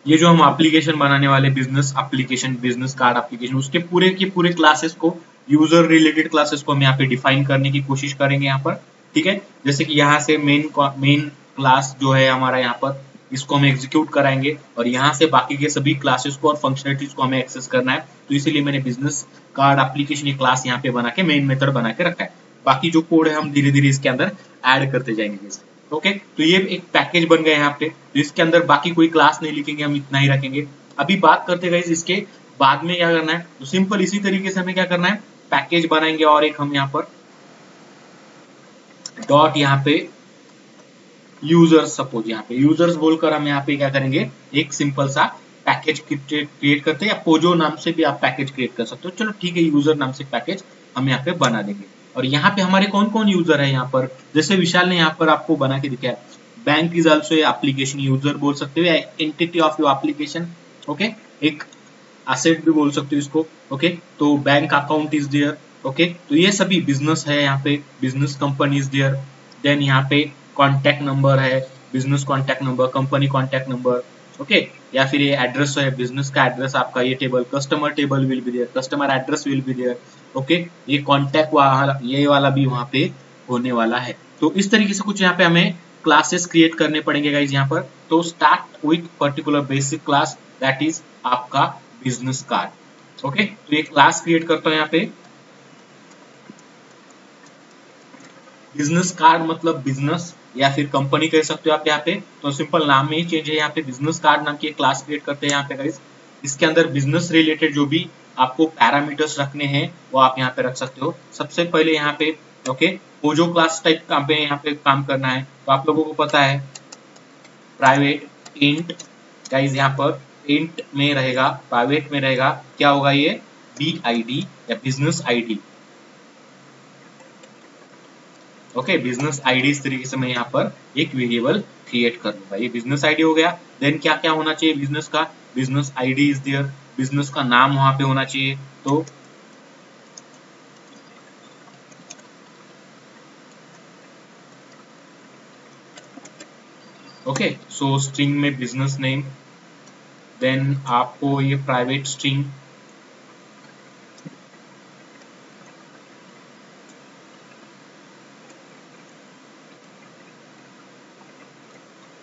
ये जो हम एप्लीकेशन बनाने वाले business application, business card application, उसके पूरे के पूरे क्लासेस को, यूजर रिलेटेड क्लासेस को हम यहाँ पे डिफाइन करने की कोशिश करेंगे यहाँ पर। ठीक है, जैसे कि यहाँ से मेन क्लास जो है हमारा यहाँ पर, इसको हम एग्जीक्यूट कराएंगे और यहाँ से बाकी के सभी क्लासेस को और फंक्शनलिटीज को हमें एक्सेस करना है। तो इसीलिए मैंने बिजनेस कार्ड एप्लीकेशन ये क्लास यहाँ पे बना के मेन मेथड बना के रखा है। बाकी जो कोड है हम धीरे धीरे इसके अंदर ऐड करते जाएंगे। ओके, तो ये एक पैकेज बन गया यहाँ पे। तो इसके अंदर बाकी कोई क्लास नहीं लिखेंगे, हम इतना ही रखेंगे। अभी बात करते गए इसके बाद में क्या करना है। तो सिंपल इसी तरीके से हमें क्या करना है, पैकेज बनाएंगे और एक हम यहाँ पर डॉट यहाँ पे यूजर्स, सपोज यहाँ पे यूजर्स बोलकर हम यहाँ पे क्या करेंगे, एक सिंपल सा पैकेज क्रिएट करते हैं, या पोजो नाम से भी आप पैकेज क्रिएट कर सकते हो। चलो ठीक है, यूजर नाम से पैकेज हम यहाँ पे बना देंगे। और यहाँ पे हमारे कौन कौन यूजर है यहाँ पर, जैसे विशाल ने यहाँ पर आपको बना के दिखाया, bank is also application user बोल सकते हो, या entity of your application. Okay, एक एसेट भी बोल सकते हो इसको। ओके, तो bank account is there. Okay, तो ये सभी बिजनेस है, यहाँ पे business company is there. Then यहाँ पे कॉन्टैक्ट नंबर है, business contact number, company contact number. Okay, या फिर ये एड्रेस है, बिजनेस का एड्रेस आपका, ये table customer table will be there, customer address will be there. Okay, ये कॉन्टैक्ट वाला, ये वाला भी वहां पे होने वाला है। तो इस तरीके से कुछ यहाँ पे हमें क्लासेस क्रिएट करने पड़ेंगे गाइज यहाँ पर। तो start with particular basic class, that is आपका बिजनेस कार्ड। ओके, तो ये क्लास क्रिएट करता हूं यहाँ पे। बिजनेस कार्ड मतलब बिजनेस या फिर कंपनी कह सकते हो आप यहाँ पे। तो सिंपल नाम में ही चेंज है, यहाँ पे बिजनेस कार्ड नाम की एक क्लास क्रिएट करते हैं यहाँ पे गाइस। इसके अंदर बिजनेस रिलेटेड जो भी आपको पैरामीटर्स रखने हैं वो आप यहाँ पे रख सकते हो। सबसे पहले यहाँ पे ओके, वो जो क्लास टाइप काम पे यहाँ पे काम करना है, तो आप लोगों को पता है प्राइवेट इंट गाइस, यहाँ पर इंट में रहेगा, प्राइवेट में रहेगा, क्या होगा ये, बी आई डी या business ID. Okay, business ID इस तरीके से मैं यहाँ पर एक वेरिएबल क्रिएट कर दूंगा। ये बिजनेस आईडी हो गया। देन क्या क्या होना चाहिए बिजनेस का, business ID is there, business का नाम वहां पे होना चाहिए। तो ओके, सो स्ट्रिंग में बिजनेस नेम, देन आपको ये प्राइवेट स्ट्रिंग,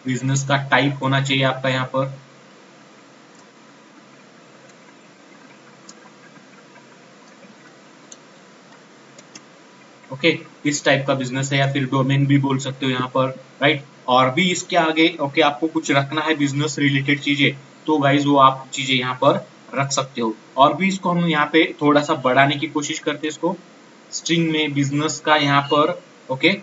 बिजनेस का टाइप होना चाहिए आपका यहाँ पर। ओके, किस टाइप का बिजनेस है, या फिर डोमेन भी बोल सकते हो यहाँ पर, राइट। और भी इसके आगे ओके आपको कुछ रखना है बिजनेस रिलेटेड चीजें, तो गाइज वो आप चीजें यहाँ पर रख सकते हो। और भी इसको हम यहाँ पे थोड़ा सा बढ़ाने की कोशिश करते हैं इसको, स्ट्रिंग में बिजनेस का यहाँ पर ओके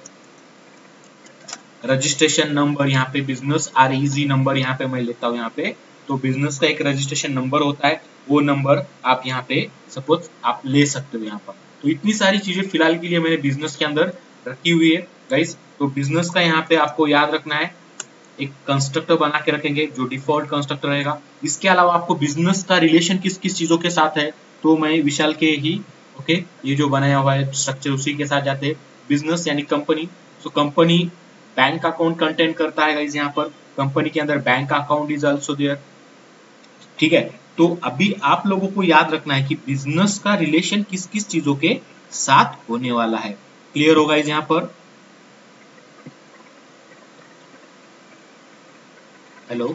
रजिस्ट्रेशन नंबर, यहाँ पे बिजनेस आरईजी नंबर यहाँ पे मैं लेता हूँ यहाँ पे। तो बिजनेस का एक रजिस्ट्रेशन नंबर होता है, वो नंबर आप यहाँ पे सपोज आप ले सकते हो यहाँ पर। तो इतनी सारी चीजें फिलहाल के लिए मैंने बिजनेस के अंदर रखी हुई है गाइस। तो बिजनेस का यहाँ पे आपको याद रखना है, एक कंस्ट्रक्टर बना के रखेंगे जो डिफॉल्ट कंस्ट्रक्टर रहेगा। इसके अलावा आपको बिजनेस का रिलेशन किस किस चीजों के साथ है, तो मैं विशाल के ही ओके ये जो बनाया हुआ है स्ट्रक्चर उसी के साथ जाते हैं। बिजनेस यानी कंपनी, तो कंपनी बैंक अकाउंट कंटेंट करता है गाइस यहाँ पर, कंपनी के अंदर bank account is also there. ठीक है, तो अभी आप लोगों को याद रखना है कि बिजनेस का रिलेशन किस किस चीजों के साथ होने वाला है। क्लियर होगा इस यहाँ पर, हेलो,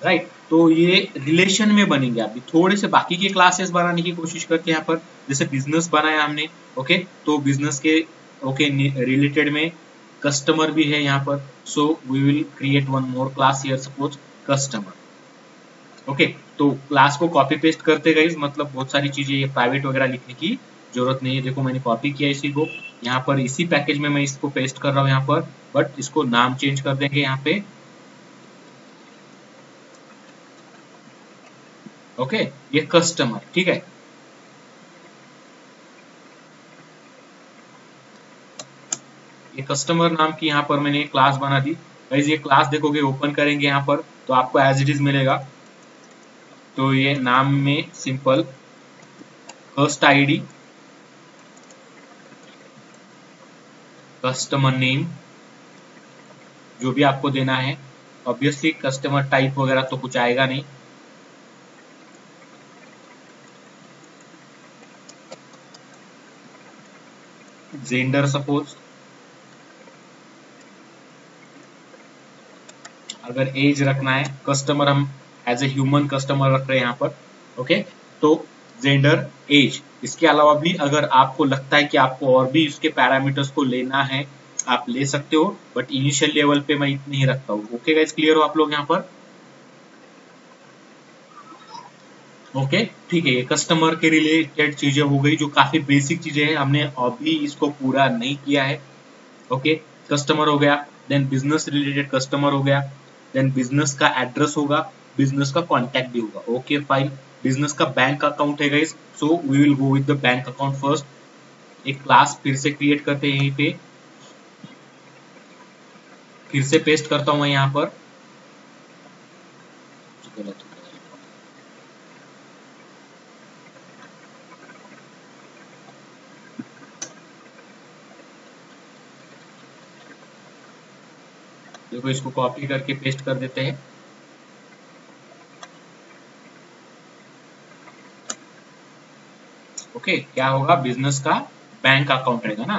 राइट। तो ये रिलेशन में बनेंगे। अभी थोड़े से बाकी के क्लासेस बनाने की कोशिश करते हैं यहाँ पर। जैसे बिजनेस बनाया हमने ओके, तो बिजनेस के ओके रिलेटेड में कस्टमर भी है यहाँ पर। So we will create one more class here, suppose customer. Okay, तो क्लास को कॉपी पेस्ट करते गए, मतलब बहुत सारी चीजें ये प्राइवेट वगैरह लिखने की जरूरत नहीं है। देखो मैंने कॉपी किया इसी को, यहाँ पर इसी पैकेज में मैं इसको पेस्ट कर रहा हूँ यहाँ पर, बट इसको नाम चेंज कर देंगे यहाँ पे। ओके, ये कस्टमर, ठीक है। ये कस्टमर नाम की यहाँ पर मैंने क्लास बना दी। गाइस ये क्लास देखोगे, ओपन करेंगे यहाँ पर तो आपको एज इट इज मिलेगा। तो ये नाम में simple first ID, customer name जो भी आपको देना है, ऑब्वियसली कस्टमर टाइप वगैरह तो कुछ आएगा नहीं। जेंडर सपोज, अगर एज रखना है, कस्टमर हम एज ए ह्यूमन कस्टमर रख रहे हैं यहाँ पर। ओके, तो जेंडर, एज, इसके अलावा भी अगर आपको लगता है कि आपको और भी इसके पैरामीटर्स को लेना है, आप ले सकते हो, बट इनिशियल लेवल पे मैं इतनी ही रखता हूँ। ओके गाइस, क्लियर हो आप लोग यहाँ पर? ओके, ठीक है, ये कस्टमर के रिलेटेड चीजें हो गई जो काफी बेसिक चीजें हैं, हमने अभी इसको पूरा नहीं किया है। ओके, कस्टमर हो गया, देन बिजनेस रिलेटेड कस्टमर हो गया, देन बिजनेस का एड्रेस होगा, बिजनेस का कॉन्टैक्ट भी होगा। ओके फाइन, बिजनेस का बैंक अकाउंट है guys, so we will go with the bank account first. एक क्लास फिर से क्रिएट करते हैं, यहीं पे फिर से पेस्ट करता हूं मैं यहाँ पर। देखो, इसको कॉपी करके पेस्ट कर देते हैं। ओके, क्या होगा, बिजनेस का बैंक अकाउंट रहेगा ना,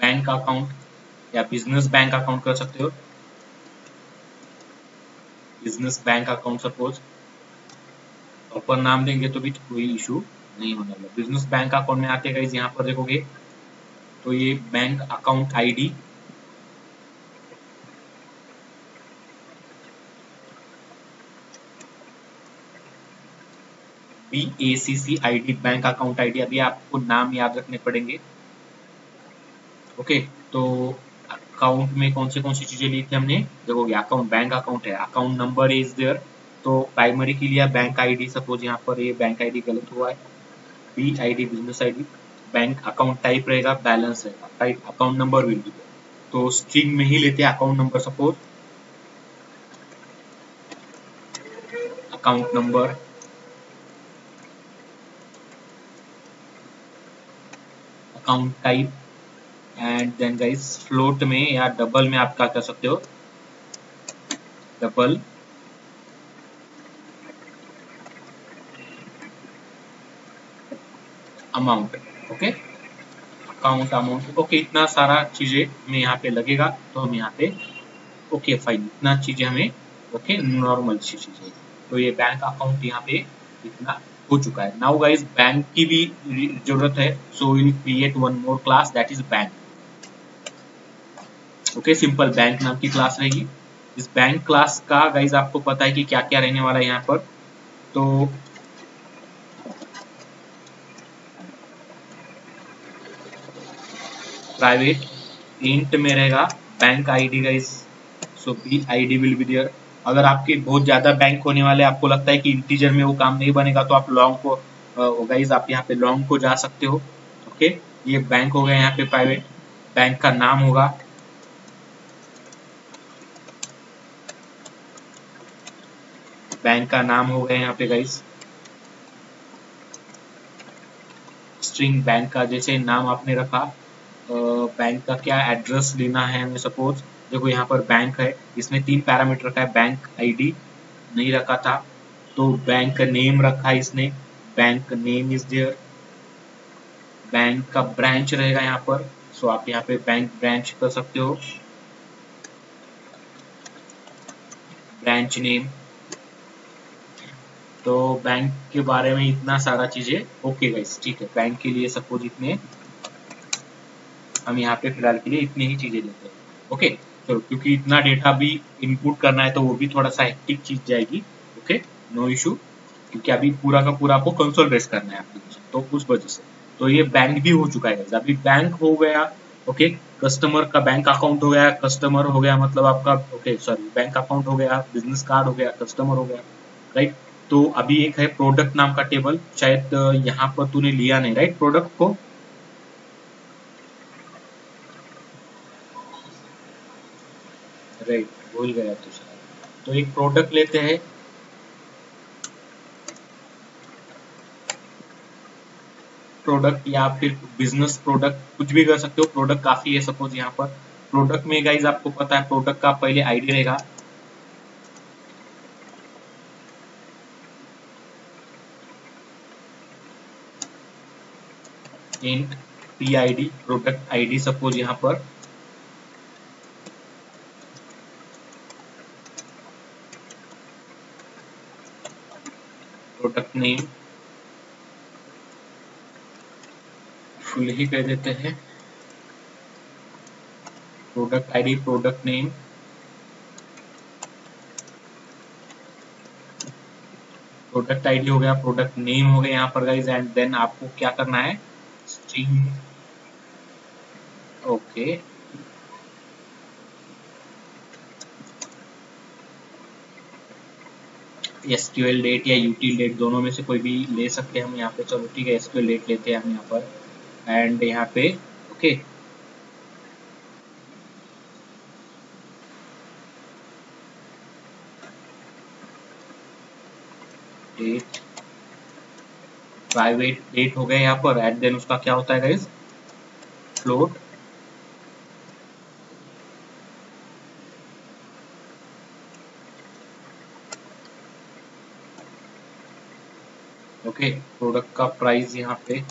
बैंक अकाउंट या बिजनेस बैंक अकाउंट कर सकते हो, business bank account suppose. Proper नाम देंगे तो भी कोई इशू नहीं होने वाला। बिजनेस बैंक अकाउंट में आते गाइस, यहाँ पर देखोगे तो ये bank account ID, BACC ID, bank account ID. अभी आपको नाम याद रखने पड़ेंगे। ओके, तो अकाउंट में कौन सी चीजें ली थी हमने, देखोगे अकाउंट, बैंक अकाउंट है, अकाउंट नंबर इज देयर, तो प्राइमरी के लिए बैंक आईडी, सपोज यहाँ पर ये बैंक आईडी गलत हुआ है, BID business ID, bank account type रहेगा, बैलेंस रहेगा, right, account number will be, तो स्ट्रिंग में ही लेते हैं account number, suppose account number, account type, and then guys float में या डबल में आप क्या कर सकते हो, double amount. Okay, account amount, okay, इतना सारा चीजें हमें यहाँ पे लगेगा, तो हम यहाँ पे ओके फाइन, इतना चीजें हमें, ओके, नॉर्मल चीजें, तो ये बैंक अकाउंट यहाँ पे इतना हो चुका है। नाउ गाइस, बैंक की भी जरूरत है, so will create one more class, that is bank. Okay, simple bank नाम की क्लास रहेगी। इस बैंक क्लास का गाइस आपको पता है कि क्या क्या रहने वाला है यहाँ पर, तो प्राइवेट इंट में रहेगा bank ID guys, so BID will be there. अगर आपके बहुत ज्यादा बैंक होने वाले, आपको लगता है कि इंटीजर में वो काम नहीं बनेगा, तो आप लॉन्ग को गाइस आप यहाँ पे लॉन्ग को जा सकते हो। ओके, ये बैंक हो गया यहाँ पे प्राइवेट, बैंक का नाम होगा, बैंक का नाम हो गया यहाँ पे गाइस, स्ट्रिंग बैंक का जैसे नाम आपने रखा, बैंक का क्या एड्रेस लेना है हमें, सपोज देखो यहाँ पर बैंक है, इसमें 3 पैरामीटर रखा है, बैंक आईडी नहीं रखा था, तो बैंक नेम रखा है इसने, bank name is there, bank का ब्रांच रहेगा यहाँ पर, सो आप यहाँ पे बैंक ब्रांच कर सकते हो, ब्रांच नेम। तो बैंक के बारे में इतना सारा चीजें ओके गाइस, ठीक है, बैंक के लिए सपोज इतने हम यहाँ पे फिलहाल के लिए इतनी ही चीजें लेते हैं। ओके, चलो, क्योंकि इतना डेटा भी इनपुट करना है तो वो भी थोड़ा सा हेक्टिक चीज जाएगी। ओके, नो इशू, क्योंकि अभी पूरा का पूरा आपको कंसोल बेस करना है एप्लीकेशन, तो उस वजह से तो ये बैंक भी हो चुका है guys। अभी बैंक हो गया, ओके, कस्टमर का बैंक अकाउंट हो गया, कस्टमर हो गया मतलब आपका, ओके सॉरी, बैंक अकाउंट हो गया, बिजनेस कार्ड हो गया, कस्टमर हो गया, राइट। तो अभी एक है प्रोडक्ट नाम का टेबल, शायद यहाँ पर तूने लिया नहीं, राइट, प्रोडक्ट को, राइट, भूल गया तो शायद, तो एक प्रोडक्ट लेते हैं, प्रोडक्ट या फिर बिजनेस प्रोडक्ट, कुछ भी कर सकते हो। प्रोडक्ट काफी है। सपोज यहाँ पर प्रोडक्ट में गाइज आपको पता है प्रोडक्ट का पहले आईडी रहेगा, int PID product ID. Suppose यहाँ पर प्रोडक्ट नेम फुल ही कह देते हैं, product ID product name, product ID हो गया, प्रोडक्ट नेम हो गया यहाँ पर गाइज। एंड देन आपको क्या करना है, स्ट्रिंग, ओके, SQL डेट या util डेट दोनों में से कोई भी ले सकते हैं हम यहाँ पे। चलो ठीक है, SQL डेट लेते हैं हम यहाँ पर। एंड यहाँ पे ओके, डेट, प्राइवेट डेट हो गया यहाँ पर। एंड देन उसका क्या होता है गाइज, फ्लोट, ओके, प्रोडक्ट का प्राइस यहाँ पे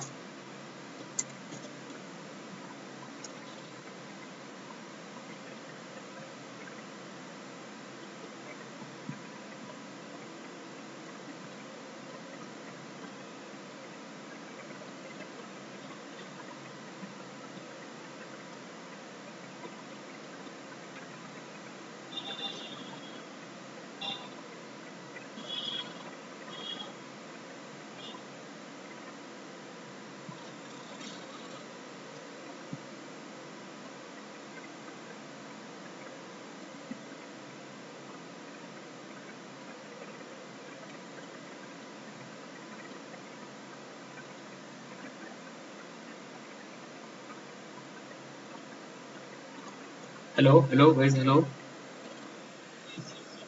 hello hello guys, hello,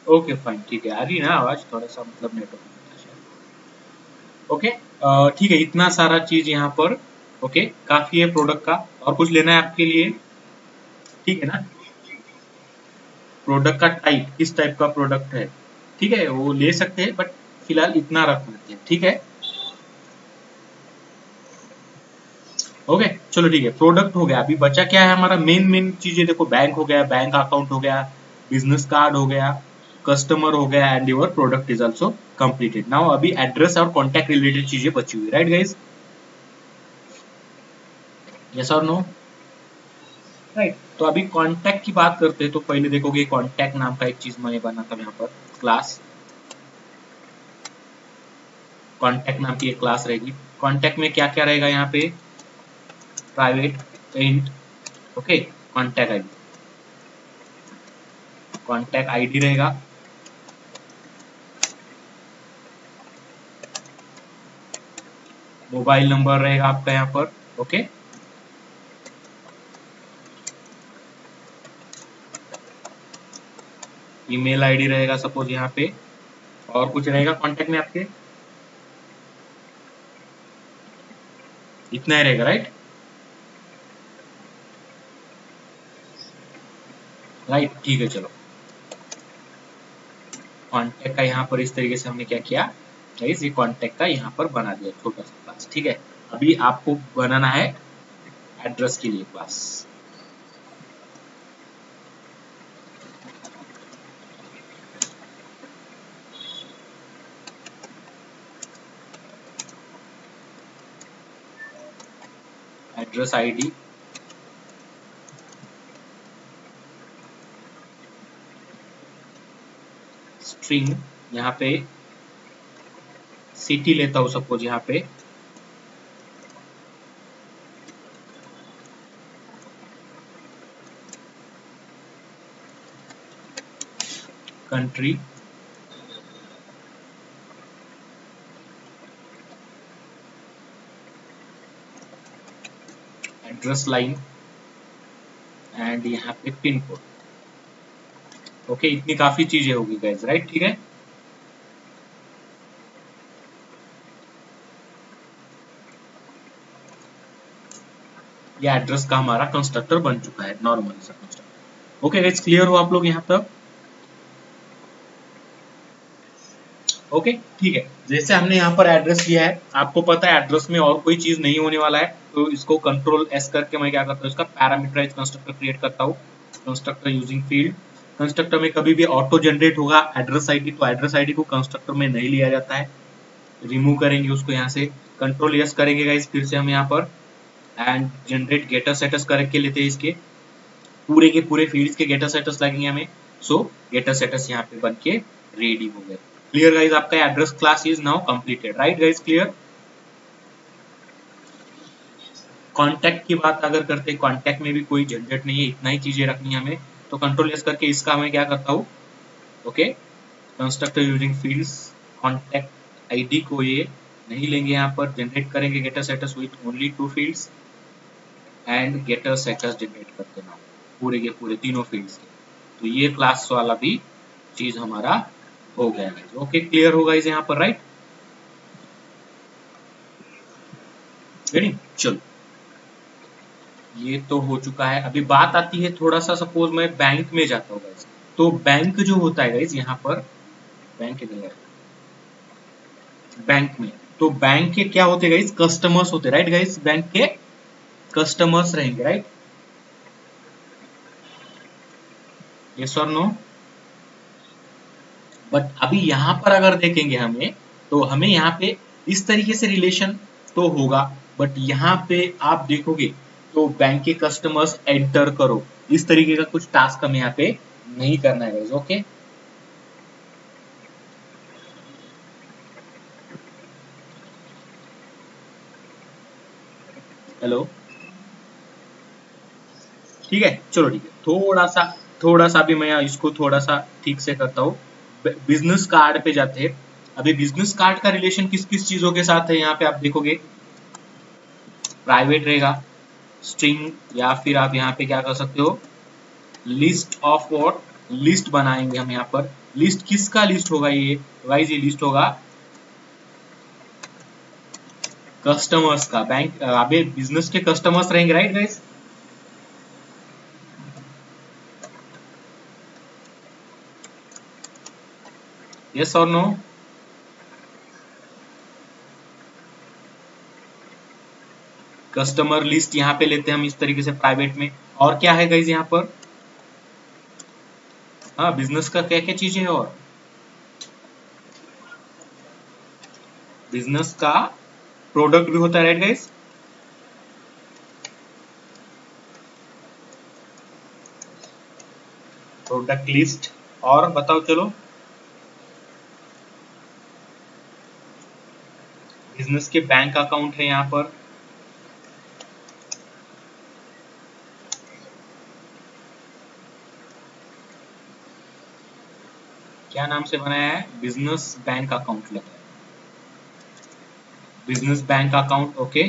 okay fine, ठीक है, आ रही है ना आवाज, थोड़ा सा मतलब नेटवर्क, ओके। ठीक है, इतना सारा चीज यहाँ पर ओके काफी है प्रोडक्ट का। और कुछ लेना है आपके लिए, ठीक है ना। प्रोडक्ट का टाइप, किस टाइप का प्रोडक्ट है, ठीक है, वो ले सकते हैं, बट फिलहाल इतना रख लेते हैं, ठीक है। ओके चलो ठीक है, प्रोडक्ट हो गया। अभी बचा क्या है हमारा, मेन मेन चीजें देखो, बैंक हो गया, बैंक अकाउंट हो गया, बिजनेस कार्ड हो गया, कस्टमर हो गया, and your product is also completed. Now अभी एड्रेस और कॉन्टैक्ट रिलेटेड चीजें बची हुई, राइट गाइज, यस और नो, राइट। तो अभी कॉन्टैक्ट की बात करते हैं, तो पहले देखोगे कॉन्टैक्ट नाम का एक चीज मैंने बना था यहाँ पर, क्लास, कॉन्टैक्ट नाम की एक क्लास रहेगी। कॉन्टैक्ट में क्या क्या रहेगा यहाँ पे, private int, okay, contact ID, contact ID रहेगा, मोबाइल नंबर रहेगा आपका यहाँ पर, ओके, ईमेल आईडी रहेगा सपोज यहाँ पे, और कुछ रहेगा कॉन्टैक्ट में आपके, इतना ही रहेगा, राइट, राइट, ठीक है। चलो कॉन्टैक्ट का यहाँ पर इस तरीके से हमने क्या किया गाइस, ये कॉन्टैक्ट का यहाँ पर बना दिया छोटा सा क्लास, ठीक है। अभी आपको बनाना है एड्रेस के लिए क्लास, एड्रेस आईडी, स्ट्रिंग, यहाँ पे सिटी लेता हूँ सपोज यहाँ पे, कंट्री, एड्रेस लाइन, एंड यहाँ पे पिन कोड, ओके। इतनी काफी चीजें होगी गाइस, राइट, ठीक है। ये एड्रेस का हमारा कंस्ट्रक्टर बन चुका है, नॉर्मल सा कंस्ट्रक्टर। ओके गाइस, क्लियर हो आप लोग यहाँ तक? ओके ठीक है, जैसे हमने यहाँ पर एड्रेस लिया है, आपको पता है एड्रेस में और कोई चीज नहीं होने वाला है, तो इसको कंट्रोल एस करके मैं क्या करता हूँ, इसका पैरामीटराइज कंस्ट्रक्टर क्रिएट करता हूँ। कंस्ट्रक्टर यूजिंग फील्ड, कंस्ट्रक्टर में कभी भी ऑटो जनरेट होगा एड्रेस आईडी, तो एड्रेस आईडी को कंस्ट्रक्टर में नहीं लिया जाता है, रिमूव करेंगे उसको यहाँ से। कंट्रोल यस करेंगे गाइस फिर से हम यहाँ पर, एंड जनरेट गेटर सेटस करके लेते हैं, इसके पूरे के पूरे फील्ड्स के गेटर सेटस लगेंगे हमें। सो गेटर सेटस यहाँ पे बन के रेडी हो गए। क्लियर गाइस, आपका address class is now completed, right guys, clear. Contact की बात अगर करते हैं, कॉन्टैक्ट में भी कोई झंझट नहीं है, इतना ही चीजें रखनी है हमें। तो कंट्रोल एस करके इसका मैं क्या करता हूँ, okay, constructor using fields, contact ID को ये नहीं लेंगे, यहाँ पर जनरेट करेंगे getter setters with only 2 fields, and getter setters generate करते ना पूरे के पूरे तीनों फील्ड्स के। तो ये क्लास वाला भी चीज हमारा हो गया है। ओके, क्लियर होगा इसे यहाँ पर, राइट। रेडी, चलो ये तो हो चुका है। अभी बात आती है थोड़ा सा, सपोज मैं बैंक में जाता हूँ गाइस, तो बैंक जो होता है गाइस यहाँ पर, बैंक के जगह बैंक में, तो बैंक के क्या होते हैं गाइस, कस्टमर्स होते हैं, राइट गाइस, बैंक के कस्टमर्स रहेंगे, राइट, यस और नो। बट अभी यहाँ पर अगर देखेंगे हमें, तो हमें यहाँ पे इस तरीके से रिलेशन तो होगा, बट यहाँ पे आप देखोगे तो बैंक के कस्टमर्स एंटर करो, इस तरीके का कुछ टास्क हमें यहाँ पे नहीं करना है। ओके, हेलो, ठीक है, चलो ठीक है, थोड़ा सा भी मैं इसको थोड़ा सा ठीक से करता हूँ। बिजनेस कार्ड पे जाते हैं। अभी बिजनेस कार्ड का रिलेशन किस किस चीजों के साथ है, यहाँ पे आप देखोगे प्राइवेट रहेगा, स्ट्रिंग, या फिर आप यहाँ पे क्या कर सकते हो, लिस्ट ऑफ वॉट, लिस्ट बनाएंगे हम यहाँ पर। लिस्ट किसका लिस्ट होगा, ये गाइस ये लिस्ट होगा कस्टमर्स का। बैंक अबे बिजनेस के कस्टमर्स रहेंगे, राइट गाइस, यस और नो। कस्टमर लिस्ट यहाँ पे लेते हैं हम इस तरीके से प्राइवेट में। और क्या है गाइस यहाँ पर, हाँ बिजनेस का क्या क्या चीजें है, और बिजनेस का प्रोडक्ट भी होता है, राइट गाइस, प्रोडक्ट लिस्ट। और बताओ चलो, बिजनेस के बैंक अकाउंट है यहाँ पर, क्या नाम से बनाया है, बिजनेस बैंक अकाउंट लगा है, business bank account. Okay,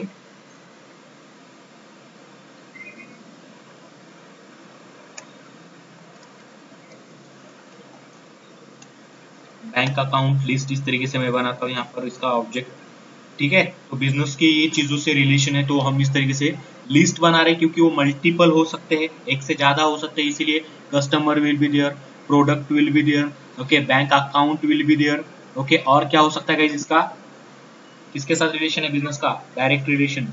bank account list इस तरीके से मैं बनाता हूँ यहाँ पर, इसका ऑब्जेक्ट, ठीक है। तो बिजनेस के ये चीजों से रिलेशन है, तो हम इस तरीके से लिस्ट बना रहे हैं, क्योंकि वो मल्टीपल हो सकते हैं, एक से ज्यादा हो सकते हैं, इसीलिए customer will be there, product will be there, okay, bank account will be there, okay. और क्या हो सकता है गाइस, इसका किसके साथ रिलेशन है बिजनेस का, डायरेक्ट रिलेशन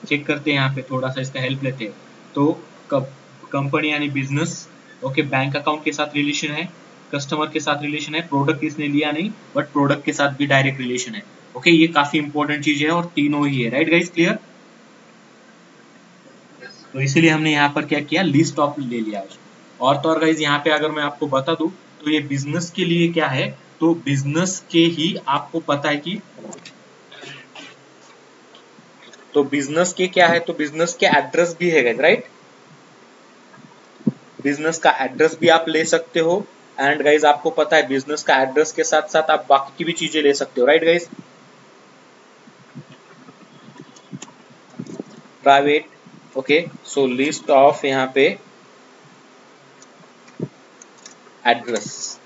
चेक करते हैं यहाँ पे, थोड़ा सा इसका हेल्प लेते हैं। तो कंपनी यानी बिजनेस, ओके, बैंक अकाउंट के साथ रिलेशन है, कस्टमर के साथ रिलेशन है, प्रोडक्ट इसने लिया नहीं बट प्रोडक्ट के साथ भी डायरेक्ट रिलेशन है। ओके, ये काफी इंपॉर्टेंट चीज है, और तीनों ही है, राइट गाइस, क्लियर। तो इसीलिए हमने यहाँ पर क्या किया, लिस्ट ऑफ ले लिया उसको। और तो और गाइस यहाँ पे अगर मैं आपको बता दूं, तो ये बिजनेस के लिए क्या है, तो बिजनेस के ही आपको पता है कि, तो बिजनेस के क्या है, तो बिजनेस के एड्रेस भी है, राइट, बिजनेस का एड्रेस भी आप ले सकते हो। एंड गाइज आपको पता है बिजनेस का एड्रेस के साथ साथ आप बाकी की भी चीजें ले सकते हो, right guys, private, okay. So list of यहाँ पे एड्रेस,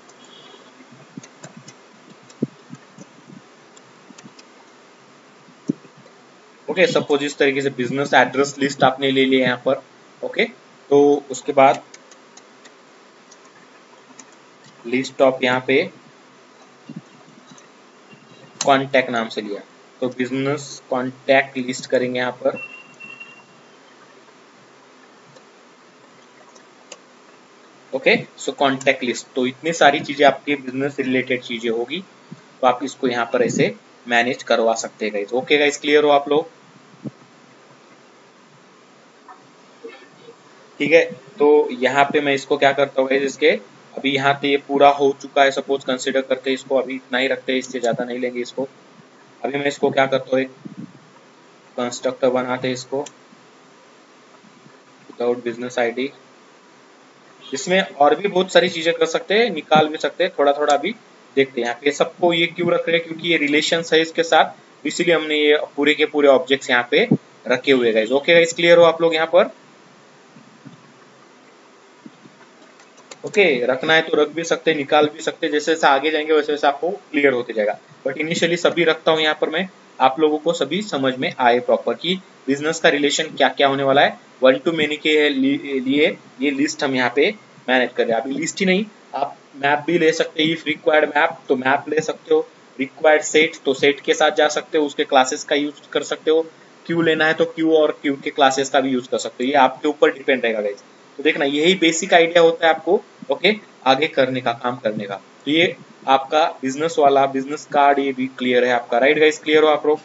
ओके, सपोज इस तरीके से बिजनेस एड्रेस लिस्ट आपने ले लिया यहाँ पर। ओके, तो उसके बाद लिस्ट ऑफ यहाँ पे कॉन्टैक्ट नाम से लिया, तो बिजनेस कॉन्टैक्ट लिस्ट करेंगे यहाँ पर। ओके, सो कॉन्टैक्ट लिस्ट, तो इतनी सारी चीजें आपके बिजनेस रिलेटेड चीजें होगी, तो आप इसको यहाँ पर ऐसे मैनेज करवा सकते हैं गाइस। ओके गाइस, क्लियर हो आप लोग? ठीक है, तो यहाँ पे मैं इसको क्या करता हूँ गाइस, इसके अभी यहाँ पे ये पूरा हो चुका है, सपोज कंसिडर करते हैं इसको, अभी इतना ही रखते हैं, इससे ज्यादा नहीं लेंगे इसको। अभी मैं इसको क्या करता हूँ, एक कंस्ट्रक्टर बनाते हैं इसको विदाउट बिजनेस आईडी। इसमें और भी बहुत सारी चीजें कर सकते हैं, निकाल भी सकते हैं, थोड़ा थोड़ा अभी देखते हैं। यहाँ पे सबको ये क्यों रख रहे हैं, क्योंकि ये रिलेशन है इसके साथ, इसीलिए हमने ये पूरे के पूरे ऑब्जेक्ट्स यहाँ पे रखे हुए गाइस। ओके गाइस, क्लियर हो आप लोग यहाँ पर? ओके, रखना है तो रख भी सकते हैं, निकाल भी सकते हैं, जैसे जैसे आगे जाएंगे वैसे वैसे आपको क्लियर होते जाएगा। बट इनिशियली सभी रखता हूँ यहाँ पर मैं, आप लोगों को सभी समझ में आए प्रॉपर कि बिजनेस का रिलेशन क्या क्या होने वाला है। वन टू मेनी के लिए ये लिस्ट हम यहाँ पे मैनेज कर रहे हैं। अभी लिस्ट ही नहीं, आप मैप भी ले सकते हैं, इफ रिक्वायर्ड मैप तो मैप ले सकते हो, रिक्वायर्ड सेट तो सेट के साथ जा सकते हो, उसके क्लासेस का यूज कर सकते हो, क्यू लेना है तो क्यू और क्यू के क्लासेस का भी यूज कर सकते हो, ये आपके ऊपर डिपेंड रहेगा गाइस। तो देखना, यही बेसिक आइडिया होता है आपको ओके आगे करने का, काम करने का। तो ये आपका बिजनेस वाला बिजनेस कार्ड ये भी क्लियर है आपका, राइट गाइस? क्लियर हो आप लोग?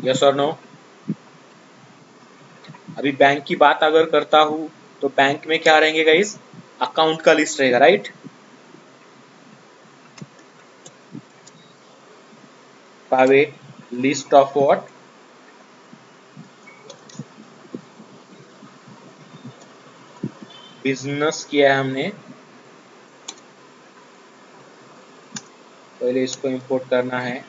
यस और नो? अभी बैंक की बात अगर करता हूं तो बैंक में क्या रहेंगे गाइस, अकाउंट का लिस्ट रहेगा, राइट? पावे लिस्ट ऑफ व्हाट, बिजनेस किया है हमने, पहले इसको इंपोर्ट करना है,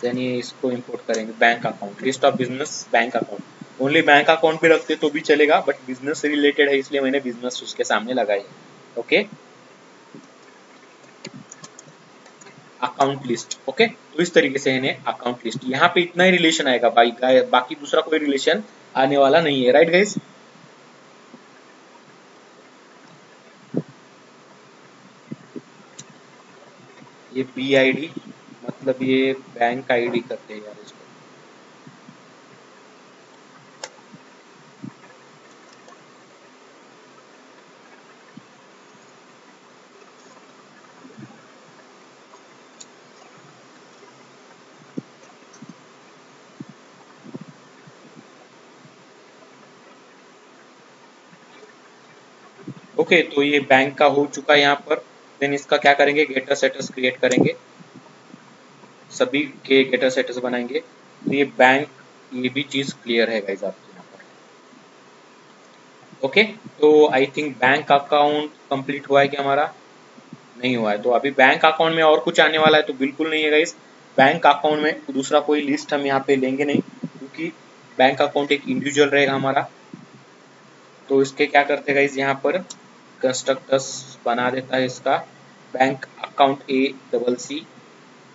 देन ये इसको इंपोर्ट करेंगे, bank account, list of business bank account. Only bank account भी रखते तो भी चलेगा, बट बिजनेस से रिलेटेड है इसलिए मैंने बिजनेस उसके सामने लगाई। Okay, account list. ओके, तो इस तरीके से है अकाउंट लिस्ट, यहाँ पे इतना ही रिलेशन आएगा भाई, बाकी दूसरा कोई रिलेशन आने वाला नहीं है, राइट गाइस? ये बी आई डी मतलब ये बैंक आईडी करते हैं यार इसको। ओके, तो ये बैंक का हो चुका है यहाँ पर, देन इसका क्या करेंगे, गेटर सेटर्स क्रिएट करेंगे, सभी के गेटर सेटर्स बनाएंगे। तो ये बैंक, ये भी चीज क्लियर है गाइस आपके यहाँ पर। ओके, तो I think bank account complete हुआ है क्या हमारा? नहीं हुआ है, तो अभी बैंक अकाउंट में और कुछ आने वाला है तो बिल्कुल नहीं है गाइस। बैंक अकाउंट में दूसरा कोई लिस्ट हम यहाँ पे लेंगे नहीं, क्योंकि बैंक अकाउंट एक इंडिविजुअल रहेगा हमारा। तो इसके क्या करते हैं गाइस, यहाँ पर कंस्ट्रक्टर्स बना देता है इसका, bank account A double C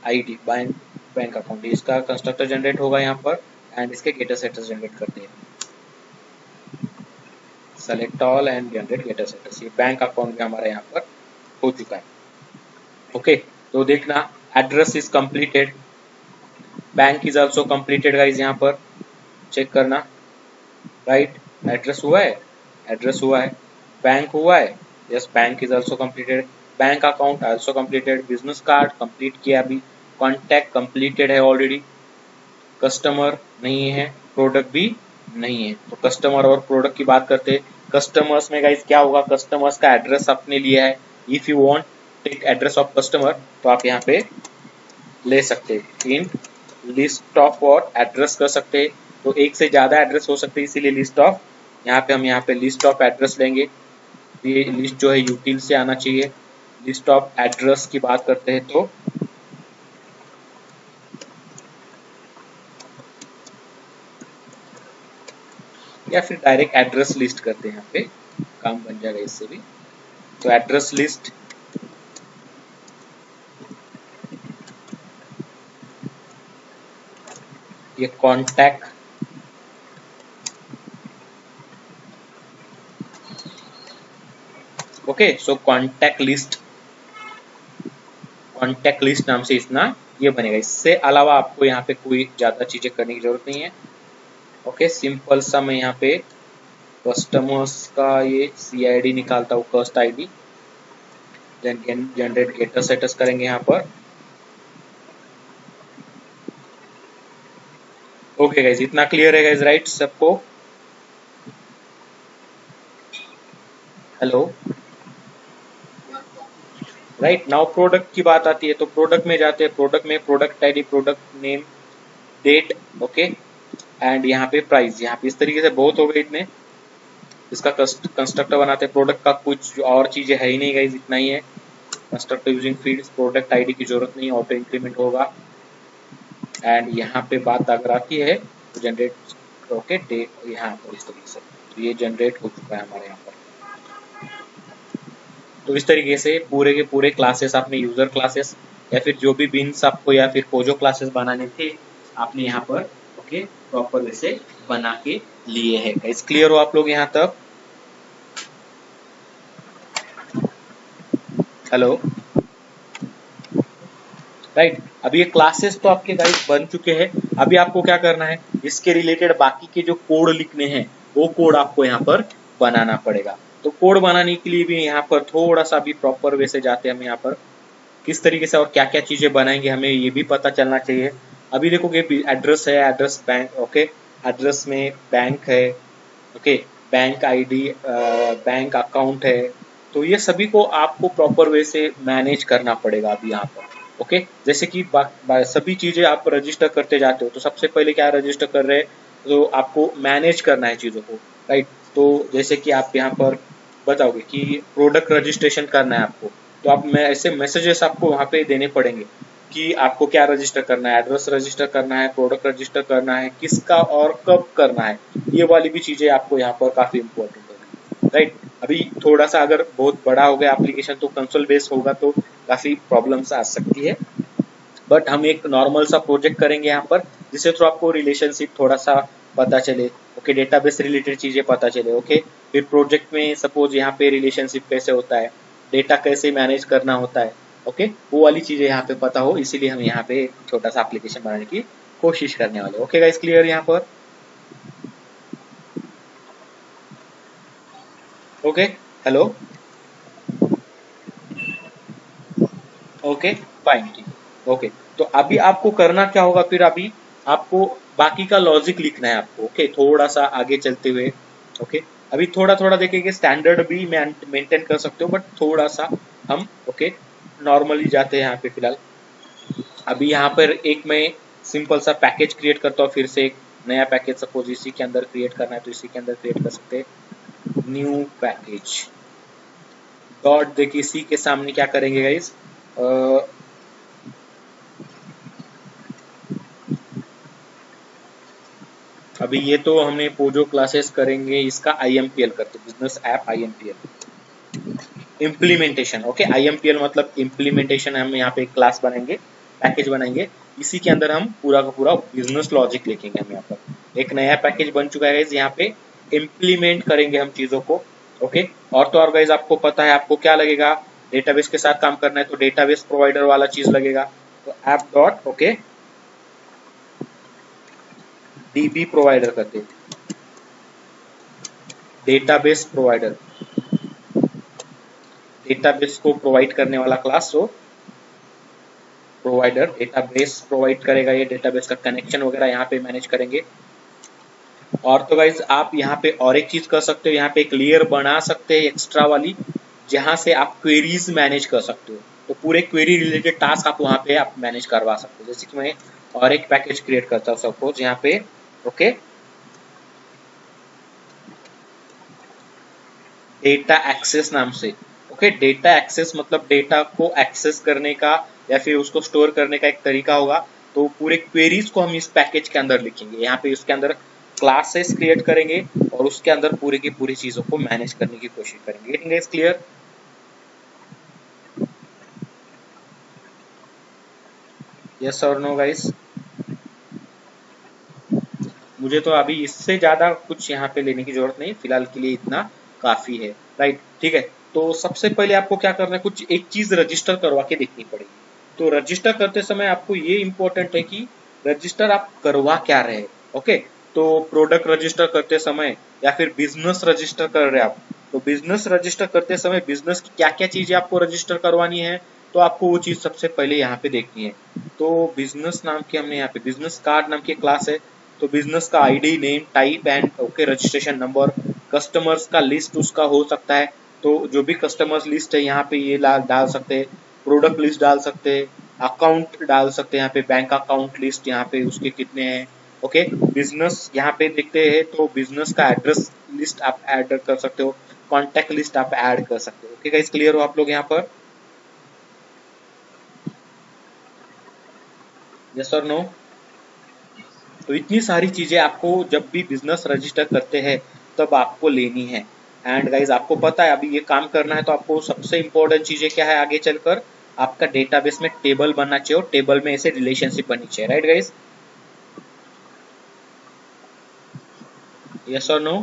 I D, bank bank account, इसका कंस्ट्रक्टर जनरेट होगा यहाँ पर, एंड इसके गेटर सेटर्स जनरेट करते हैं, select all and generate getter setters. ये बैंक अकाउंट भी हमारा यहाँ पर हो चुका है। ओके, तो देखना, address is completed, bank is also completed guys, यहाँ पर चेक करना, राइट? एड्रेस हुआ है, एड्रेस हुआ है, बैंक हुआ है, yes bank is also completed, bank account also completed, business card complete किया अभी, कॉन्टैक्ट कंप्लीटेड है ऑलरेडी, कस्टमर नहीं है, प्रोडक्ट भी नहीं है। तो कस्टमर और प्रोडक्ट की बात करते हैं, कस्टमर्स में गाइस क्या होगा, कस्टमर्स का एड्रेस आपने लिया है, if you want take address of customer तो आप यहाँ पे ले सकते हैं, इन लिस्ट ऑफ और एड्रेस कर सकते हैं, तो एक से ज्यादा एड्रेस हो सकते हैं, इसीलिए लिस्ट ऑफ, यहाँ पे हम यहाँ पे लिस्ट ऑफ एड्रेस लेंगे। ये लिस्ट जो है यूटिल से आना चाहिए। लिस्ट ऑफ एड्रेस की बात करते हैं तो या फिर डायरेक्ट एड्रेस लिस्ट करते हैं, यहाँ पे काम बन जाएगा इससे भी। तो एड्रेस लिस्ट, ये कॉन्टैक्ट ओके। सो कॉन्टैक्ट लिस्ट नाम से इतना ये बनेगा। इससे अलावा आपको यहाँ पे कोई ज्यादा चीजें करने की जरूरत नहीं है। ओके, सिंपल सा मैं यहाँ पे कस्टमर्स का ये CID निकालता हूँ, cust ID, then generate getter setters करेंगे यहाँ पर। ओके गाइज, इतना क्लियर है गाइज, राइट सबको? Hello, right. नाउ प्रोडक्ट की बात आती है, तो प्रोडक्ट में जाते हैं। प्रोडक्ट में product ID, product name, date, okay, and यहाँ पे प्राइस। यहाँ पे इस तरीके से बहुत हो गए इतने। इसका कंस्ट्रक्टर बनाते हैं। प्रोडक्ट का कुछ और चीजें है ही नहीं गाइज, इतना ही है। Constructor using fields, product ID की जरूरत नहीं, ऑटो इंक्रीमेंट होगा। एंड यहाँ पे बात अगर आती है तो जनरेट, ओके, डेट यहाँ पर इस तरीके से, तो ये जनरेट हो चुका है हमारे यहाँ पर। तो इस तरीके से पूरे के पूरे क्लासेस आपने, यूजर क्लासेस या फिर जो भी बीन्स आपको या फिर पोजो क्लासेस बनाने थे, आपने यहाँ पर ओके प्रॉपर वे से बना के लिए है। गाइस क्लियर हो आप लोग यहाँ तक? Hello, right. अभी ये क्लासेस तो आपके गाइस बन चुके हैं। अभी आपको क्या करना है, इसके रिलेटेड बाकी के जो कोड लिखने हैं वो कोड आपको यहाँ पर बनाना पड़ेगा। तो कोड बनाने के लिए भी यहाँ पर थोड़ा सा भी प्रॉपर वे से जाते हैं हम यहाँ पर, किस तरीके से और क्या क्या चीजें बनाएंगे हमें ये भी पता चलना चाहिए। अभी देखोगे एड्रेस है, एड्रेस बैंक, ओके, एड्रेस में बैंक है, okay, bank ID, bank account है। तो ये सभी को आपको प्रॉपर वे से मैनेज करना पड़ेगा अभी यहाँ पर। ओके, जैसे कि सभी चीजें आप रजिस्टर करते जाते हो, तो सबसे पहले क्या रजिस्टर कर रहे हैं, तो आपको मैनेज करना है चीजों को, राइट। तो जैसे कि आप यहाँ पर बताओगे कि प्रोडक्ट रजिस्ट्रेशन करना है आपको, तो आप मैं ऐसे मैसेजेस आपको वहाँ पे देने पड़ेंगे कि आपको क्या रजिस्टर करना है, एड्रेस रजिस्टर करना है, प्रोडक्ट रजिस्टर करना है, किसका और कब करना है। ये वाली भी चीजें आपको यहाँ पर काफी इंपॉर्टेंट होगी, राइट। अभी थोड़ा सा अगर बहुत बड़ा हो गया एप्लीकेशन तो कंसोल बेस्ड होगा तो काफी प्रॉब्लम्स आ सकती है। बट हम एक नॉर्मल सा प्रोजेक्ट करेंगे यहाँ पर, जिससे थ्रू आपको रिलेशनशिप थोड़ा सा पता चले, ओके, डेटाबेस रिलेटेड चीजें पता चले, ओके। फिर प्रोजेक्ट में सपोज यहाँ पे रिलेशनशिप कैसे होता है, डेटा कैसे मैनेज करना होता है, ओके, वो वाली चीजें यहाँ पे पता हो, इसीलिए हम यहाँ पे एक छोटा सा एप्लीकेशन बनाने की कोशिश करने वाले। ओके गाइस, क्लियर यहाँ पर? ओके, हेलो, ओके, फाइन, ठीक। ओके, तो अभी आपको करना क्या होगा, फिर अभी आपको बाकी का लॉजिक लिखना है आपको, ओके, थोड़ा सा आगे चलते हुए। ओके, अभी थोड़ा थोड़ा देखेंगे, स्टैंडर्ड भी मेंटेन कर सकते हो, बट थोड़ा सा हम ओके नॉर्मली जाते हैं यहाँ पे फिलहाल। अभी यहाँ पर एक मैं सिंपल सा पैकेज क्रिएट करता हूँ, फिर से एक नया पैकेज सपोज इसी के अंदर क्रिएट करना है तो इसी के अंदर क्रिएट कर सकते हैं, न्यू पैकेज डॉट। देखिए इसी के सामने क्या करेंगे गाइस, अभी ये तो हमने पोजो क्लासेस करेंगे, इसका IMPL करते, business app IMPL implementation. Okay, IMPL मतलब इम्प्लीमेंटेशन। हम यहाँ पे एक क्लास बनाएंगे, पैकेज बनाएंगे, इसी के अंदर हम पूरा का पूरा बिजनेस लॉजिक लिखेंगे। हम यहाँ पर एक नया पैकेज बन चुका है, यहाँ पे इम्प्लीमेंट करेंगे हम चीजों को। ओके, और तो और गाइज आपको पता है आपको क्या लगेगा, डेटाबेस के साथ काम करना है तो डेटाबेस प्रोवाइडर वाला चीज लगेगा, तो app dot okay DB provider करते, डेटाबेस प्रोवाइडर, डेटाबेस को प्रोवाइड करने वाला क्लास। तो प्रोवाइडर डेटाबेस प्रोवाइड करेगा, ये डेटाबेस का कनेक्शन वगैरह यहाँ पे मैनेज करेंगे। और तो गाइज आप यहाँ पे और एक चीज कर सकते हो, यहाँ पे एक लेयर बना सकते हैं एक्स्ट्रा वाली, जहाँ से आप क्वेरीज मैनेज कर सकते हो। तो पूरे क्वेरी रिलेटेड टास्क आप वहाँ पे आप मैनेज करवा सकते हो। जैसे कि मैं और एक पैकेज क्रिएट करता हूँ सपोज यहाँ पे, ओके, डेटा एक्सेस नाम से। ओके, डेटा एक्सेस मतलब डेटा को एक्सेस करने का या फिर उसको स्टोर करने का एक तरीका होगा। तो पूरे क्वेरीज को हम इस पैकेज के अंदर लिखेंगे, यहाँ पे इसके अंदर क्लासेस क्रिएट करेंगे और उसके अंदर पूरी की पूरी चीजों को मैनेज करने की कोशिश करेंगे। Getting is clear? यस और नो गाइस? मुझे तो अभी इससे ज्यादा कुछ यहाँ पे लेने की जरूरत नहीं, फिलहाल के लिए इतना काफी है, राइट। ठीक है, तो सबसे पहले आपको क्या करना है, कुछ एक चीज रजिस्टर करवा के देखनी पड़ेगी। तो रजिस्टर करते समय आपको ये इंपॉर्टेंट है कि रजिस्टर आप करवा क्या रहे। ओके, तो प्रोडक्ट रजिस्टर करते समय या फिर बिजनेस रजिस्टर कर रहे आप, तो बिजनेस रजिस्टर करते समय बिजनेस की क्या क्या चीजें आपको रजिस्टर करवानी है, तो आपको वो चीज सबसे पहले यहाँ पे देखनी है। तो बिजनेस नाम की हमने यहाँ पे बिजनेस कार्ड नाम की क्लास है, तो बिजनेस का ID, name, type and okay registration number, customers का लिस्ट उसका हो सकता है, तो जो भी कस्टमर्स लिस्ट है यहाँ पे ये डाल सकते हैं, प्रोडक्ट लिस्ट डाल सकते हैं, अकाउंट डाल सकते हैं यहाँ पे, बैंक अकाउंट लिस्ट यहाँ पे उसके कितने हैं। ओके, बिजनेस यहाँ पे देखते हैं तो बिजनेस का एड्रेस लिस्ट आप ऐड कर सकते हो, कॉन्टेक्ट लिस्ट आप ऐड कर सकते हो। ओके गाइस, क्लियर हो आप लोग यहाँ पर? यस और नो? तो इतनी सारी चीजें आपको जब भी बिजनेस रजिस्टर करते हैं तब आपको लेनी है। एंड गाइज आपको पता है अभी ये काम करना है तो आपको सबसे इंपॉर्टेंट चीजें क्या है, आगे चलकर आपका डेटाबेस में टेबल बनना चाहिए और टेबल में ऐसे रिलेशनशिप बननी चाहिए, राइट गाइज? यस और नो?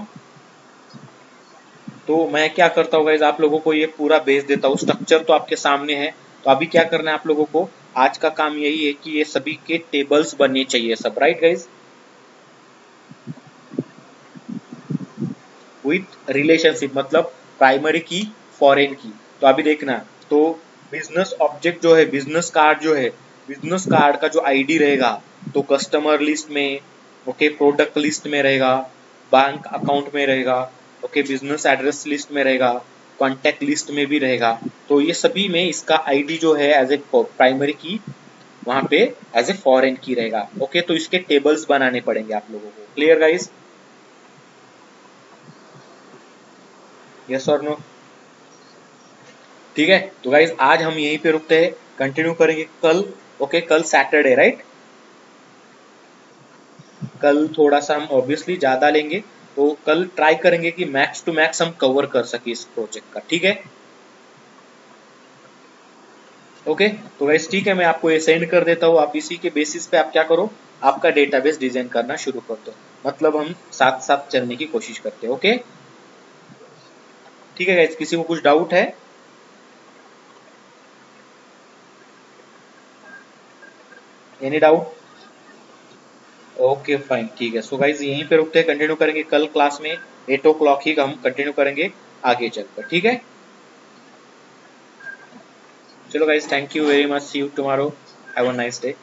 तो मैं क्या करता हूँ गाइज, आप लोगों को ये पूरा भेज देता हूँ, स्ट्रक्चर तो आपके सामने है। तो अभी क्या करना है आप लोगों को, आज का काम यही है कि ये सभी के टेबल्स बनने चाहिए सब, राइट गाइज? विथ रिलेशनशिप मतलब प्राइमरी की, फॉरेन की। तो अभी देखना, तो बिजनेस ऑब्जेक्ट जो है, बिजनेस कार्ड जो है, बिजनेस कार्ड का जो आईडी रहेगा तो कस्टमर लिस्ट में, ओके, प्रोडक्ट लिस्ट में रहेगा, बैंक अकाउंट में रहेगा, ओके, बिजनेस एड्रेस लिस्ट में रहेगा, कॉन्टेक्ट लिस्ट में भी रहेगा। तो ये सभी में इसका आईडी जो है एज ए प्राइमरी की, वहां पे एज ए फॉरेन की रहेगा। ओके, तो इसके टेबल्स बनाने पड़ेंगे आप लोगों को। Clear guys? यस और नो? ठीक है, तो गाइज आज हम यहीं पे रुकते हैं, कंटिन्यू करेंगे कल। ओके, कल सैटरडे, राइट? कल थोड़ा सा हम ऑब्वियसली ज्यादा लेंगे, तो कल ट्राई करेंगे कि मैक्स टू मैक्स हम कवर कर सके इस प्रोजेक्ट का। ठीक है? ओके, तो गाइज ठीक है, मैं आपको ये सेंड कर देता हूँ, आप इसी के बेसिस पे आप क्या करो, आपका डेटाबेस डिजाइन करना शुरू कर दो। मतलब हम साथ साथ चलने की कोशिश करते हैं। ओके, ठीक है गाइज, किसी को कुछ डाउट है? Any doubt? ओके फाइन, ठीक है। सो गाइज यहीं पे रुकते हैं, कंटिन्यू करेंगे कल क्लास में 8 o'clock ही हम कंटिन्यू करेंगे आगे चलकर। ठीक है, चलो guys, thank you very much, see you tomorrow, have a nice day.